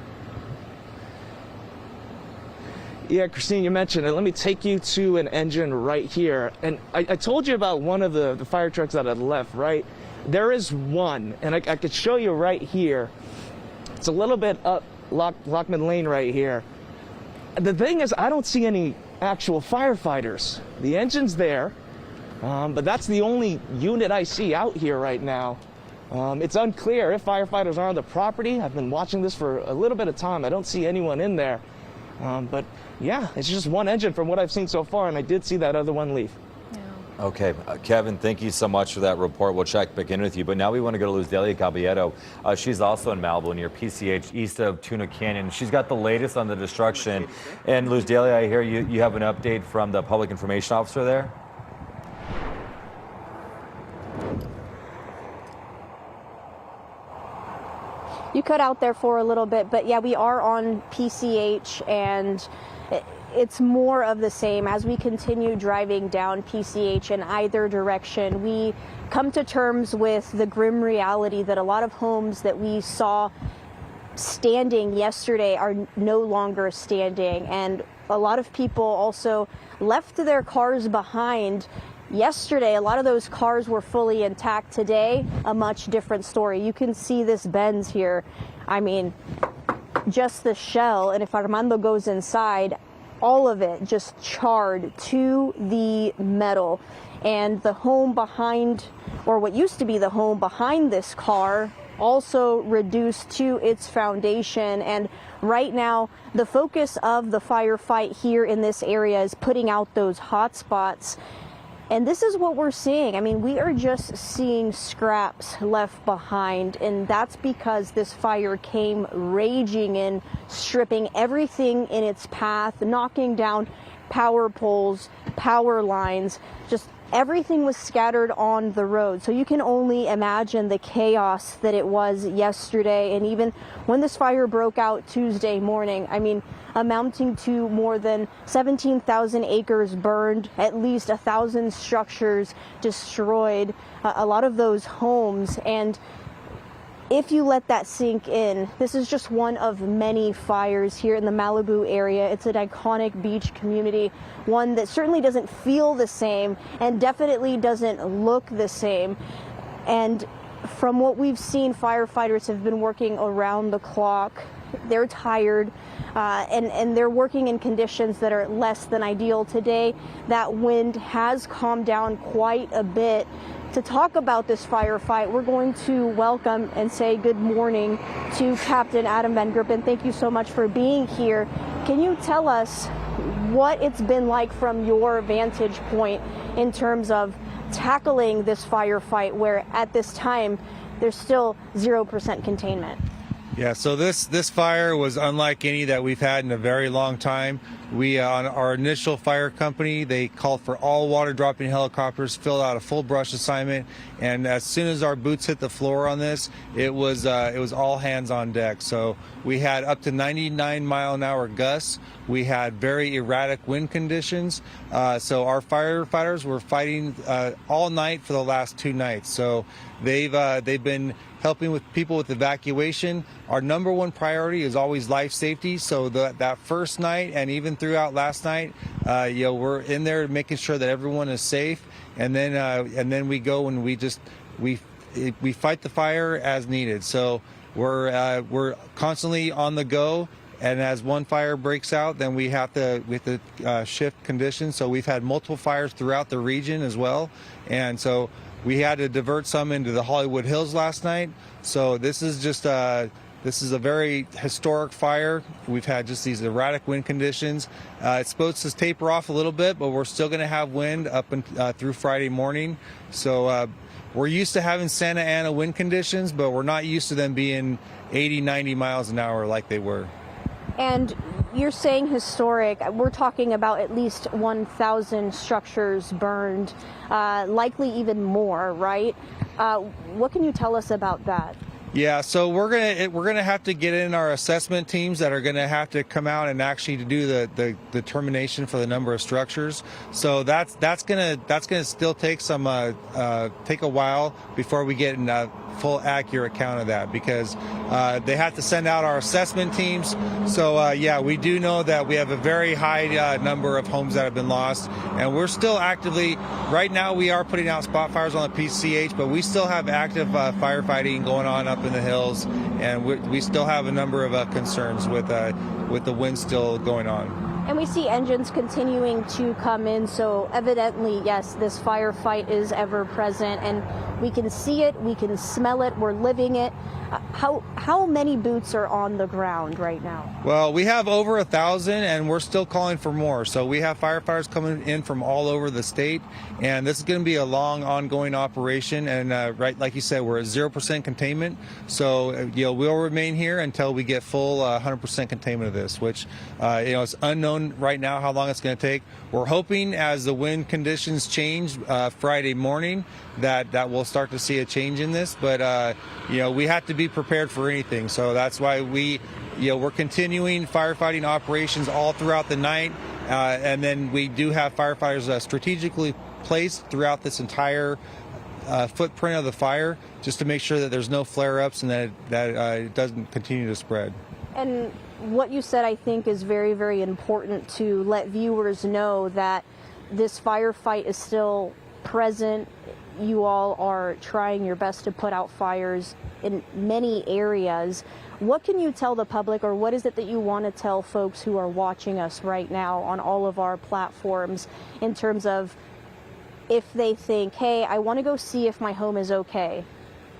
Yeah, Christine, you mentioned it. Let me take you to an engine right here. And I told you about one of the fire trucks that had left, right? There is one, and I could show you right here. It's a little bit up Lockman Lane right here. The thing is, I don't see any actual firefighters. The engine's there, but that's the only unit I see out here right now. It's unclear if firefighters are on the property. I've been watching this for a little bit of time. I don't see anyone in there. But yeah, it's just one engine from what I've seen so far, and I did see that other one leave. Okay, Kevin, thank you so much for that report. We'll check back in with you. But now we want to go to Luz Delia Caballero. She's also in Malibu near PCH, east of Tuna Canyon. She's got the latest on the destruction. And Luz Delia, I hear you have an update from the public information officer there? You cut out there for a little bit, but yeah, we are on PCH, and it's more of the same. As we continue driving down PCH in either direction, we come to terms with the grim reality that a lot of homes that we saw standing yesterday are no longer standing, and a lot of people also left their cars behind. Yesterday, a lot of those cars were fully intact. Today, a much different story. You can see this Benz here. I mean, just the shell, and if Armando goes inside, all of it just charred to the metal. And the home behind, or what used to be the home behind this car, also reduced to its foundation. And right now, the focus of the firefight here in this area is putting out those hot spots. And this is what we're seeing. I mean, we are just seeing scraps left behind, and that's because this fire came raging in, stripping everything in its path, knocking down power poles, power lines, just everything was scattered on the road. So you can only imagine the chaos that it was yesterday. And even when this fire broke out Tuesday morning, I mean, amounting to more than 17,000 acres burned, at least 1,000 structures destroyed, a lot of those homes. And if you let that sink in, this is just one of many fires here in the Malibu area. It's an iconic beach community, one that certainly doesn't feel the same and definitely doesn't look the same. And from what we've seen, firefighters have been working around the clock. they're tired, and they're working in conditions that are less than ideal. Today, that wind has calmed down quite a bit. To talk about this firefight, we're going to welcome and say good morning to Captain Adam Van Grippen. Thank you so much for being here. Can you tell us what it's been like from your vantage point in terms of tackling this firefight, where at this time there's still 0% containment? Yeah, so this fire was unlike any that we've had in a very long time. We, on our initial fire company, they called for all water dropping helicopters, filled out a full brush assignment, and as soon as our boots hit the floor on this, it was all hands on deck. So we had up to 99-mile-an-hour gusts. We had very erratic wind conditions. So our firefighters were fighting all night for the last 2 nights. So they've been helping with people with evacuation. Our number one priority is always life safety. So that first night and even throughout last night, we're in there making sure that everyone is safe, and then we go and we fight the fire as needed. So we're constantly on the go. And as one fire breaks out, then we have to shift conditions. So we've had multiple fires throughout the region as well, and so we had to divert some into the Hollywood Hills last night. So this is just this is a very historic fire. We've had just these erratic wind conditions. It's supposed to taper off a little bit, but we're still going to have wind up through Friday morning. So we're used to having Santa Ana wind conditions, but we're not used to them being 80, 90 miles an hour like they were. And you're saying historic. We're talking about at least 1,000 structures burned, likely even more, right? What can you tell us about that? Yeah, so we're gonna have to get in our assessment teams that are gonna have to come out and actually do the determination for the number of structures. So that's gonna still take take a while before we get a full accurate count of that, because they have to send out our assessment teams. So yeah, we do know that we have a very high number of homes that have been lost, and we're still actively, right now we are putting out spot fires on the PCH, but we still have active firefighting going on up in the hills, and we still have a number of concerns with the wind still going on. And we see engines continuing to come in, so evidently, yes, this firefight is ever present, and we can see it, we can smell it, we're living it. How many boots are on the ground right now? Well, we have over 1,000, and we're still calling for more. So we have firefighters coming in from all over the state, and this is going to be a long, ongoing operation. And right, like you said, we're at 0% containment. So we'll remain here until we get full 100% containment of this, which it's unknown right now how long it's going to take. We're hoping as the wind conditions change Friday morning that we'll start to see a change in this. But we have to be prepared for anything. So that's why we're continuing firefighting operations all throughout the night, and then we do have firefighters strategically placed throughout this entire footprint of the fire, just to make sure that there's no flare-ups and that it doesn't continue to spread. And what you said, I think, is very, very important to let viewers know that this firefight is still present. You all are trying your best to put out fires in many areas. What can you tell the public, or what is it that you want to tell folks who are watching us right now on all of our platforms, in terms of if they think, hey, I want to go see if my home is okay?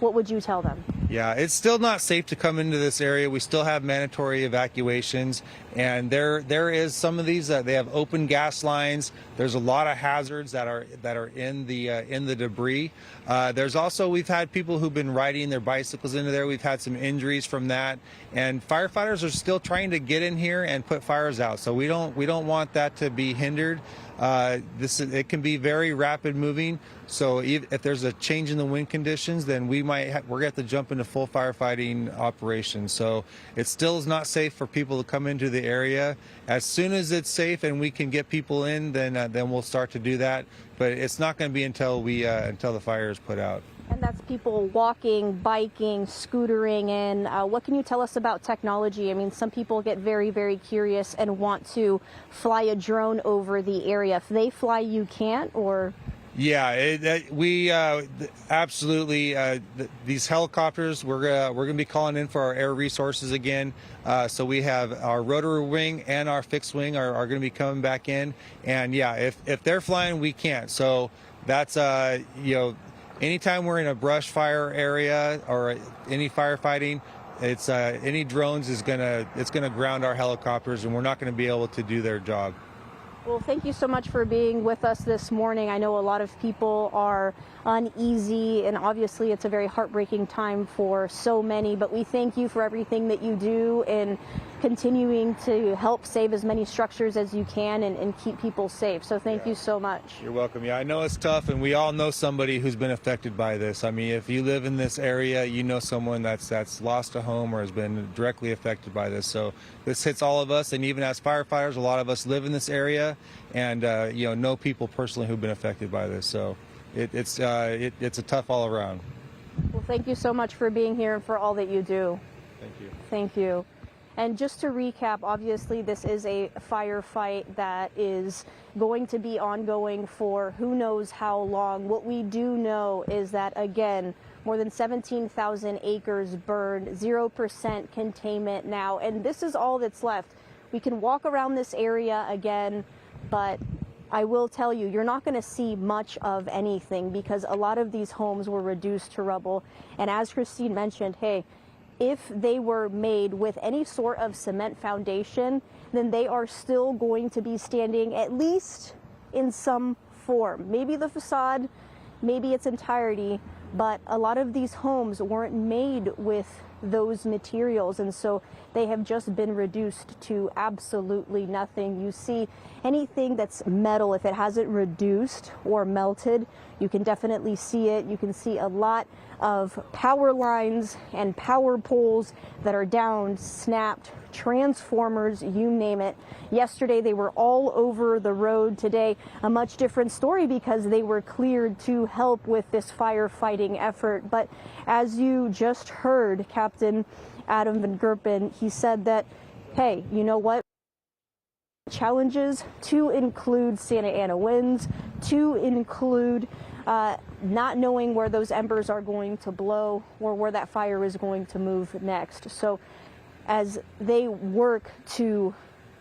What would you tell them? Yeah, it's still not safe to come into this area. We still have mandatory evacuations, and there is some of these they have open gas lines. There's a lot of hazards that are in the debris. There's also, we've had people who've been riding their bicycles into there. We've had some injuries from that, and firefighters are still trying to get in here and put fires out. So we don't want that to be hindered. It can be very rapid moving. So if there's a change in the wind conditions, then we're going to have to jump into full firefighting operations. So it still is not safe for people to come into the area. As soon as it's safe and we can get people in, then we'll start to do that. But it's not going to be until the fire is put out. And that's people walking, biking, scootering in. What can you tell us about technology? I mean, some people get very, very curious and want to fly a drone over the area. If they fly, you can't, or? Yeah, we absolutely. These helicopters, we're going to be calling in for our air resources again. So we have our rotary wing and our fixed wing are going to be coming back in. And yeah, if they're flying, we can't. So that's anytime we're in a brush fire area or any firefighting, it's any drones it's gonna ground our helicopters, and we're not going to be able to do their job. Well, thank you so much for being with us this morning. I know a lot of people are uneasy, and obviously it's a very heartbreaking time for so many, but we thank you for everything that you do in continuing to help save as many structures as you can and keep people safe. So thank you so much. You're welcome. Yeah, I know it's tough, and we all know somebody who's been affected by this. I mean, if you live in this area, you know someone that's lost a home or has been directly affected by this. So this hits all of us, and even as firefighters, a lot of us live in this area and know people personally who've been affected by this. So it's a tough all around. Well, thank you so much for being here and for all that you do. Thank you. Thank you. And just to recap, obviously this is a firefight that is going to be ongoing for who knows how long. What we do know is that, again, more than 17,000 acres burned, 0% containment now, and this is all that's left. We can walk around this area again, but I will tell you, you're not going to see much of anything because a lot of these homes were reduced to rubble. And as Christine mentioned, hey, if they were made with any sort of cement foundation, then they are still going to be standing at least in some form. Maybe the facade, maybe its entirety, but a lot of these homes weren't made with those materials, and so they have just been reduced to absolutely nothing. You see anything that's metal, if it hasn't reduced or melted, you can definitely see it. You can see a lot of power lines and power poles that are down, snapped, transformers, you name it. Yesterday they were all over the road. Today a much different story because they were cleared to help with this firefighting effort. But as you just heard Captain Adam Van Gerpen, he said that, hey, you know what? Challenges to include Santa Ana winds, to include not knowing where those embers are going to blow or where that fire is going to move next. So as they work to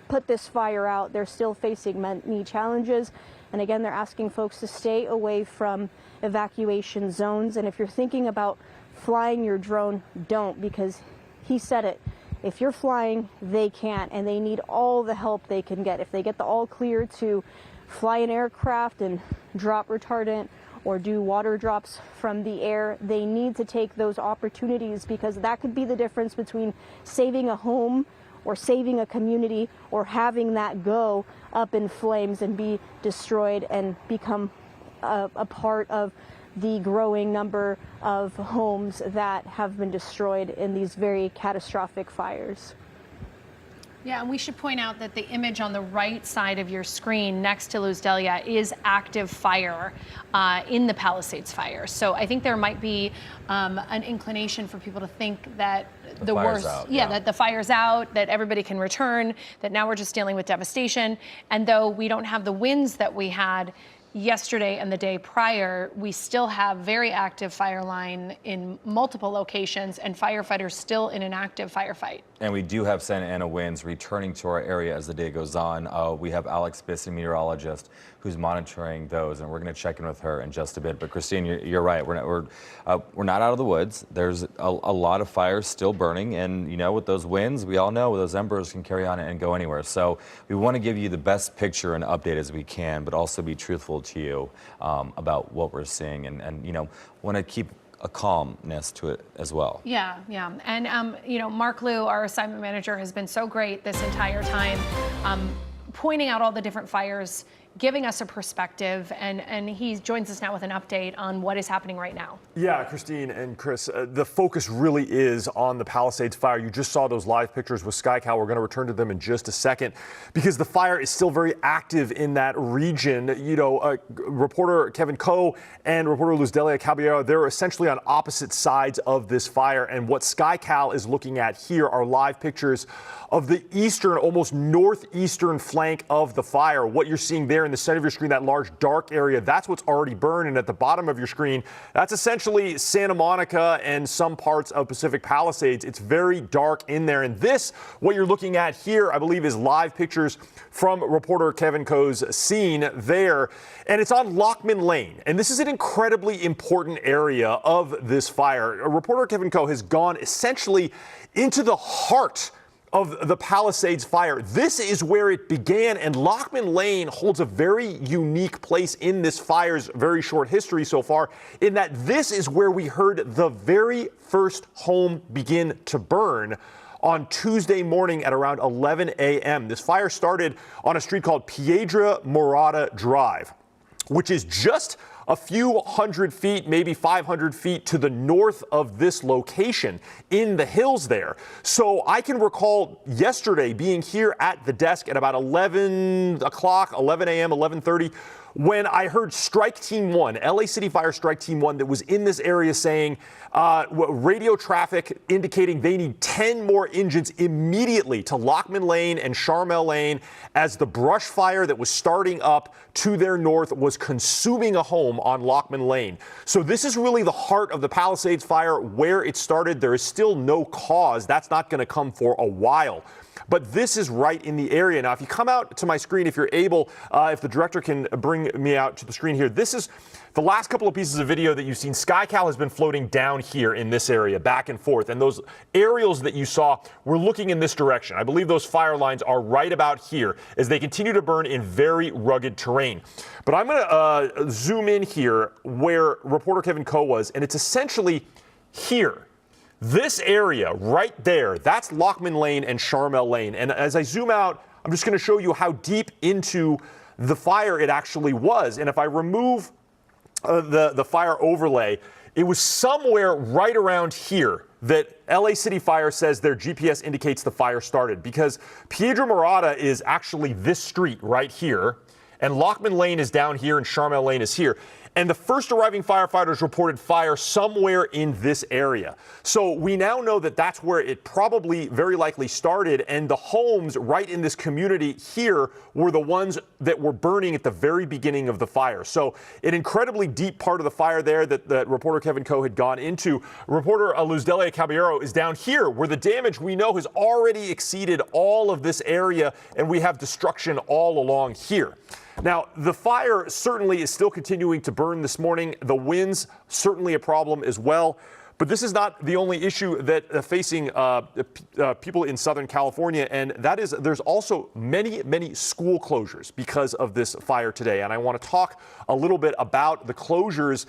put this fire out, they're still facing many challenges. And again, they're asking folks to stay away from evacuation zones. And if you're thinking about flying your drone, don't, because he said it. If you're flying, they can't, and they need all the help they can get. If they get the all clear to fly an aircraft and drop retardant or do water drops from the air, they need to take those opportunities, because that could be the difference between saving a home or saving a community or having that go up in flames and be destroyed and become a part of the growing number of homes that have been destroyed in these very catastrophic fires. Yeah, and we should point out that the image on the right side of your screen next to Luz Delia is active fire in the Palisades fire. So I think there might be an inclination for people to think that the worst, that the fire's out, that everybody can return, that now we're just dealing with devastation. And though we don't have the winds that we had yesterday and the day prior, we still have very active fire line in multiple locations and firefighters still in an active firefight. And we do have Santa Ana winds returning to our area as the day goes on. We have Alex Biss, a meteorologist, who's monitoring those, and we're going to check in with her in just a bit. But Christine, you're right. We're not out of the woods. There's a lot of fires still burning, and you know, with those winds, we all know those embers can carry on and go anywhere. So we want to give you the best picture and update as we can, but also be truthful to you about what we're seeing, and you know, want to keep a calmness to it as well. Yeah. And, you know, Mark Liu, our assignment manager, has been so great this entire time, pointing out all the different fires, giving us a perspective, and he joins us now with an update on what is happening right now. Yeah, Christine and Chris, the focus really is on the Palisades fire. You just saw those live pictures with SkyCal. We're going to return to them in just a second because the fire is still very active in that region. You know, reporter Kevin Coe and reporter Luz Delia Caballero, they're essentially on opposite sides of this fire. And what SkyCal is looking at here are live pictures of the eastern, almost northeastern flank of the fire. What you're seeing there there in the center of your screen, that large dark area, that's what's already burned. And at the bottom of your screen, that's essentially Santa Monica and some parts of Pacific Palisades. It's very dark in there. And this, what you're looking at here, I believe is live pictures from reporter Kevin Coe's scene there. And it's on Lockman Lane. And this is an incredibly important area of this fire. Reporter Kevin Coe has gone essentially into the heart of the Palisades fire. This is where it began, and Lockman Lane holds a very unique place in this fire's very short history so far, in that this is where we heard the very first home begin to burn on Tuesday morning at around 11 a.m. This fire started on a street called Piedra Morada Drive, which is just a few hundred feet, maybe 500 feet to the north of this location in the hills there. So I can recall yesterday being here at the desk at about 11 o'clock, 11 a.m., 11:30, when I heard Strike Team 1, LA City Fire Strike Team 1, that was in this area saying radio traffic indicating they need 10 more engines immediately to Lockman Lane and Charmel Lane as the brush fire that was starting up to their north was consuming a home on Lockman Lane. So this is really the heart of the Palisades fire, where it started. There is still no cause. That's not going to come for a while. But this is right in the area. Now, if you come out to my screen, if you're able, if the director can bring me out to the screen here, this is the last couple of pieces of video that you've seen. SkyCal has been floating down here in this area, back and forth. And those aerials that you saw were looking in this direction. I believe those fire lines are right about here as they continue to burn in very rugged terrain. But I'm going to zoom in here where reporter Kevin Coe was, and it's essentially here. This area right there, that's Lockman Lane and Charmel Lane. And as I zoom out, I'm just going to show you how deep into the fire it actually was. And if I remove the fire overlay, it was somewhere right around here that LA City Fire says their GPS indicates the fire started, because Piedra Morada is actually this street right here, and Lockman Lane is down here and Charmel Lane is here. And the first arriving firefighters reported fire somewhere in this area. So we now know that that's where it probably very likely started, and the homes right in this community here were the ones that were burning at the very beginning of the fire. So an incredibly deep part of the fire there that reporter Kevin Coe had gone into. Reporter Luz Delia Caballero is down here where the damage we know has already exceeded all of this area, and we have destruction all along here. Now, the fire certainly is still continuing to burn this morning. The winds, certainly a problem as well. But this is not the only issue that facing people in Southern California, and that is there's also many school closures because of this fire today. And I want to talk a little bit about the closures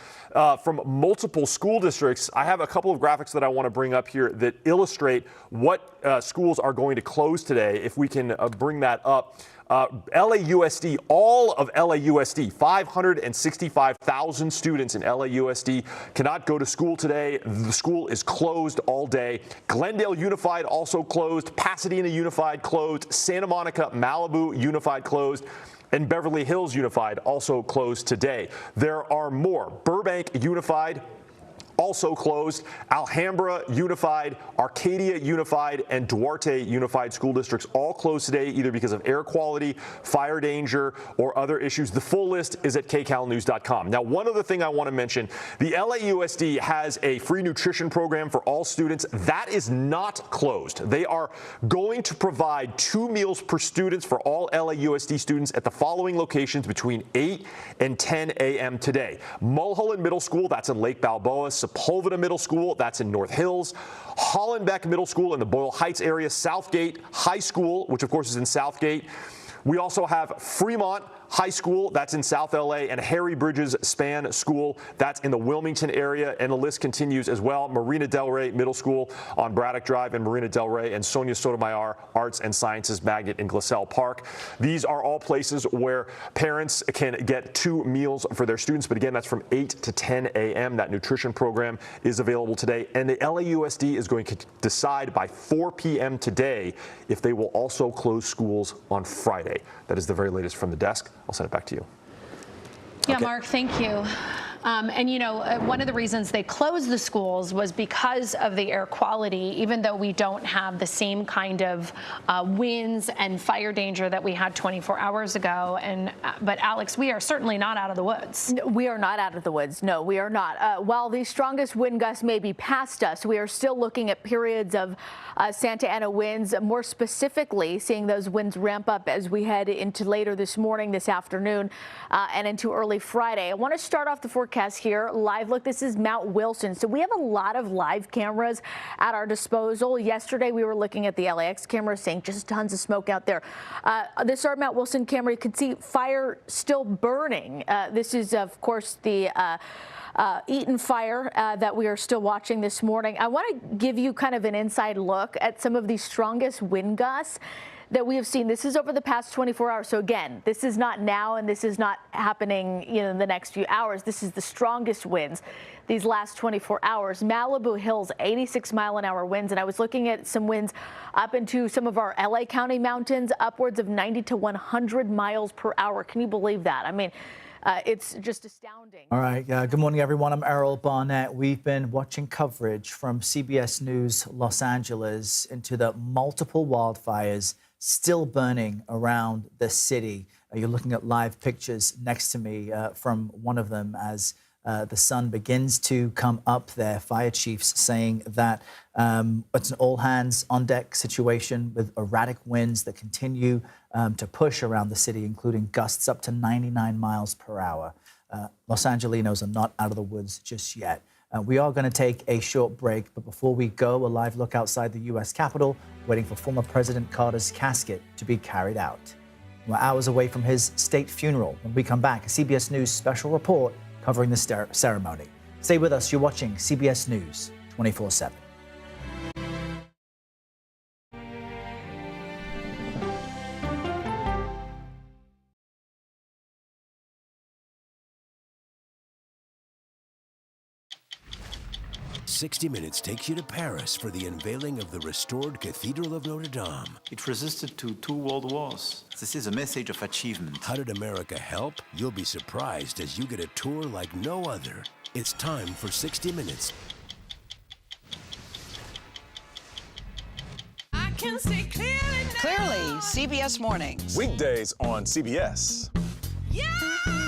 from multiple school districts. I have a couple of graphics that I want to bring up here that illustrate what schools are going to close today, if we can bring that up. LAUSD, all of LAUSD, 565,000 students in LAUSD cannot go to school today. The school is closed all day. Glendale Unified also closed. Pasadena Unified closed. Santa Monica, Malibu Unified closed. And Beverly Hills Unified also closed today. There are more. Burbank Unified also closed. Alhambra Unified, Arcadia Unified, and Duarte Unified school districts all closed today, either because of air quality, fire danger, or other issues. The full list is at kcalnews.com. Now, one other thing I want to mention, the LAUSD has a free nutrition program for all students. That is not closed. They are going to provide 2 meals per student for all LAUSD students at the following locations between 8 and 10 a.m. today. Mulholland Middle School, that's in Lake Balboa. Sepulveda Middle School, that's in North Hills. Hollenbeck Middle School in the Boyle Heights area. Southgate High School, which of course is in Southgate. We also have Fremont High School, that's in South LA, and Harry Bridges Span School, that's in the Wilmington area, and the list continues as well. Marina Del Rey Middle School on Braddock Drive in Marina Del Rey, and Sonia Sotomayor Arts and Sciences Magnet in Glassell Park. These are all places where parents can get 2 meals for their students, but again, that's from 8 to 10 a.m. That nutrition program is available today, and the LAUSD is going to decide by 4 p.m. today if they will also close schools on Friday. That is the very latest from the desk. I'll send it back to you. Yeah, okay. Mark, thank you. And, you know, one of the reasons they closed the schools was because of the air quality, even though we don't have the same kind of winds and fire danger that we had 24 hours ago. But Alex, we are certainly not out of the woods. No, we are not out of the woods. No, we are not. While the strongest wind gusts may be past us, we are still looking at periods of Santa Ana winds, more specifically seeing those winds ramp up as we head into later this morning, this afternoon, and into early Friday. I want to start off the forecast here. Live look. This is Mount Wilson. So we have a lot of live cameras at our disposal. Yesterday, we were looking at the LAX camera, seeing just tons of smoke out there. This is our Mount Wilson camera. You can see fire still burning. This is, of course, the Eaton fire that we are still watching this morning. I want to give you kind of an inside look at some of the strongest wind gusts that we have seen. This is over the past 24 hours. So again, this is not now, and this is not happening, you know, in the next few hours. This is the strongest winds these last 24 hours. Malibu Hills, 86-mile-an-hour winds, and I was looking at some winds up into some of our LA County mountains, upwards of 90 to 100 miles per hour. Can you believe that? I mean, it's just astounding. All right. Good morning, everyone. I'm Errol Barnett. We've been watching coverage from CBS News Los Angeles into the multiple wildfires still burning around the city. You're looking at live pictures next to me from one of them as the sun begins to come up there. Fire chiefs saying that it's an all-hands-on-deck situation with erratic winds that continue to push around the city, including gusts up to 99 miles per hour. Los Angelinos are not out of the woods just yet. We are going to take a short break, but before we go, a live look outside the U.S. Capitol, waiting for former President Carter's casket to be carried out. We're hours away from his state funeral. When we come back, a CBS News special report covering the ceremony. Stay with us. You're watching CBS News 24/7. 60 Minutes takes you to Paris for the unveiling of the restored Cathedral of Notre Dame. It resisted to 2 world wars. This is a message of achievement. How did America help? You'll be surprised as you get a tour like no other. It's time for 60 Minutes. I can see clearly, CBS Mornings. Weekdays on CBS. yeah!